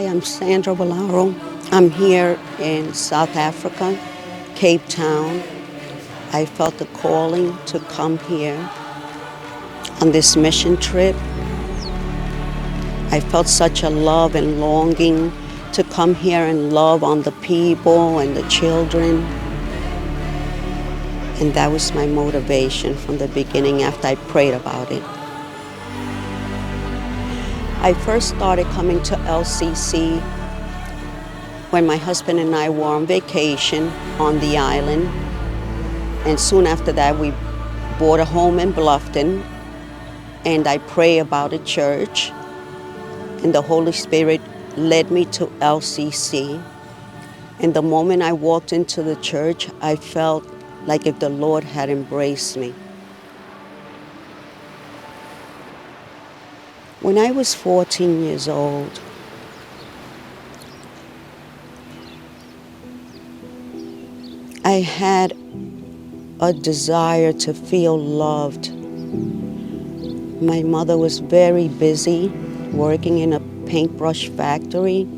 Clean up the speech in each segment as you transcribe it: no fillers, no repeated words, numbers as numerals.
Hi, I'm Sandra. I'm here in South Africa, Cape Town. I felt the calling to come here on this mission trip. I felt such a love and longing to come here and love on the people and the children. And that was my motivation from the beginning after I prayed about it. I first started coming to LCC when my husband and I were on vacation on the island. And soon after that, we bought a home in Bluffton. And I prayed about a church. And the Holy Spirit led me to LCC. And the moment I walked into the church, I felt like if the Lord had embraced me. When I was 14 years old, I had a desire to feel loved. My mother was very busy working in a paintbrush factory,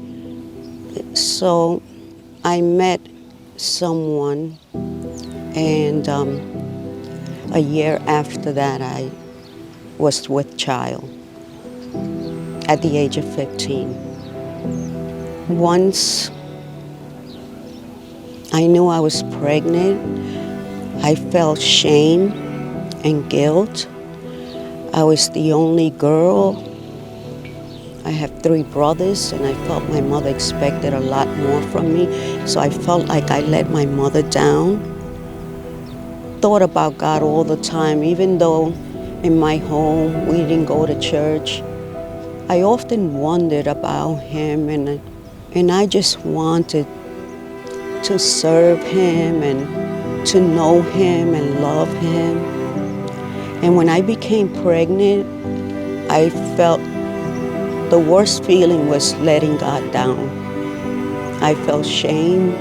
so I met someone, and a year after that I was with child at the age of 15. Once I knew I was pregnant, I felt shame and guilt. I was the only girl. I have 3 brothers, and I felt my mother expected a lot more from me, so I felt like I let my mother down. Thought about God all the time, even though in my home we didn't go to church. I often wondered about Him, and I just wanted to serve Him and to know Him and love Him. And when I became pregnant, I felt the worst feeling was letting God down. I felt shame.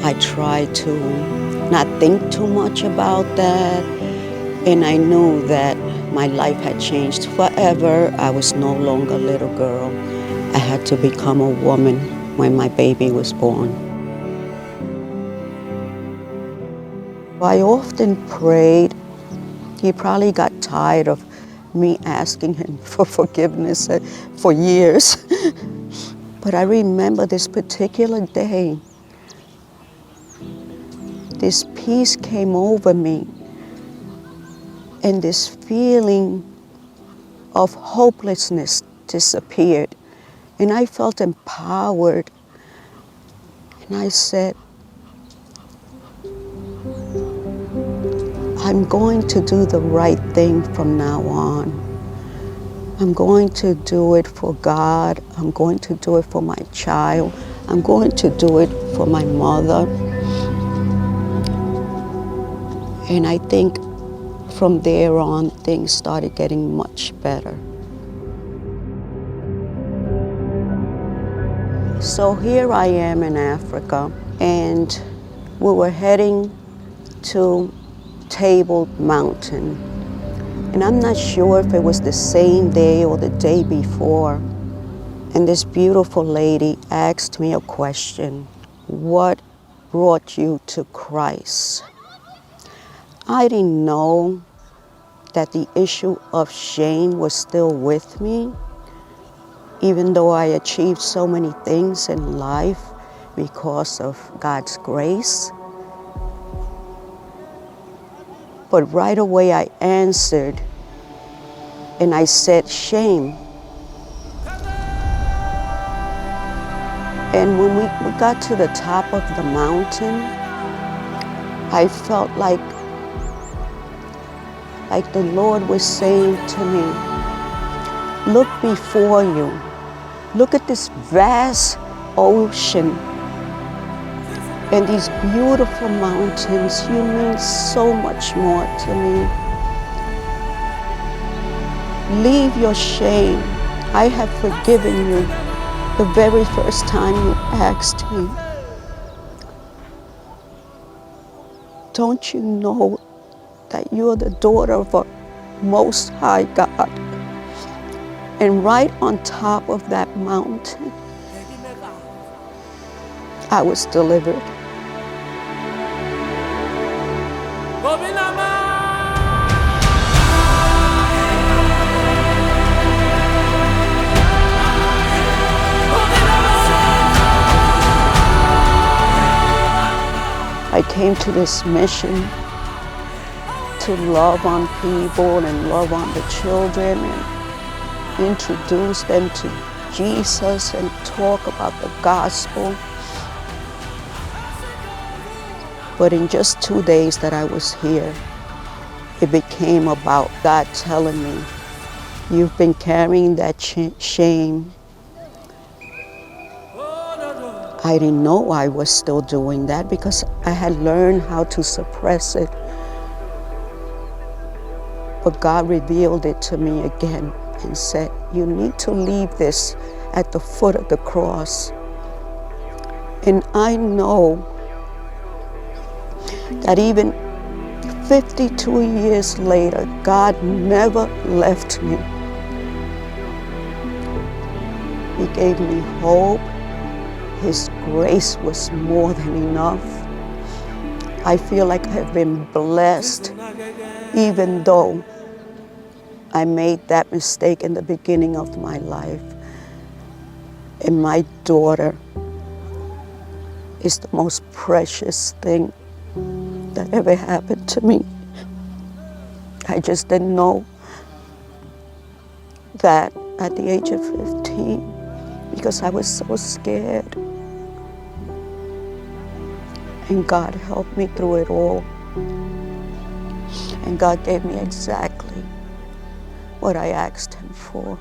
I tried to not think too much about that. And I knew that my life had changed forever. I was no longer a little girl. I had to become a woman when my baby was born. I often prayed. He probably got tired of me asking Him for forgiveness for years. But I remember this particular day, this peace came over me, and this feeling of hopelessness disappeared. And I felt empowered. And I said, I'm going to do the right thing from now on. I'm going to do it for God. I'm going to do it for my child. I'm going to do it for my mother. And I think from there on, things started getting much better. So here I am in Africa, and we were heading to Table Mountain. And I'm not sure if it was the same day or the day before. And this beautiful lady asked me a question: what brought you to Christ? I didn't know that the issue of shame was still with me, even though I achieved so many things in life because of God's grace. But right away I answered, and I said, shame. And when we got to the top of the mountain, I felt like the Lord was saying to me, look before you. Look at this vast ocean and these beautiful mountains. You mean so much more to me. Leave your shame. I have forgiven you the very first time you asked me. Don't you know that you're the daughter of a Most High God? And right on top of that mountain I was delivered. I came to this mission to love on people and love on the children and introduce them to Jesus and talk about the gospel. But in just 2 days that I was here, it became about God telling me, you've been carrying that shame. I didn't know I was still doing that because I had learned how to suppress it. But God revealed it to me again and said, you need to leave this at the foot of the cross. And I know that even 52 years later, God never left me. He gave me hope. His grace was more than enough. I feel like I've been blessed, even though I made that mistake in the beginning of my life. And my daughter is the most precious thing that ever happened to me. I just didn't know that at the age of 15 because I was so scared. And God helped me through it all. And God gave me exactly what I asked Him for.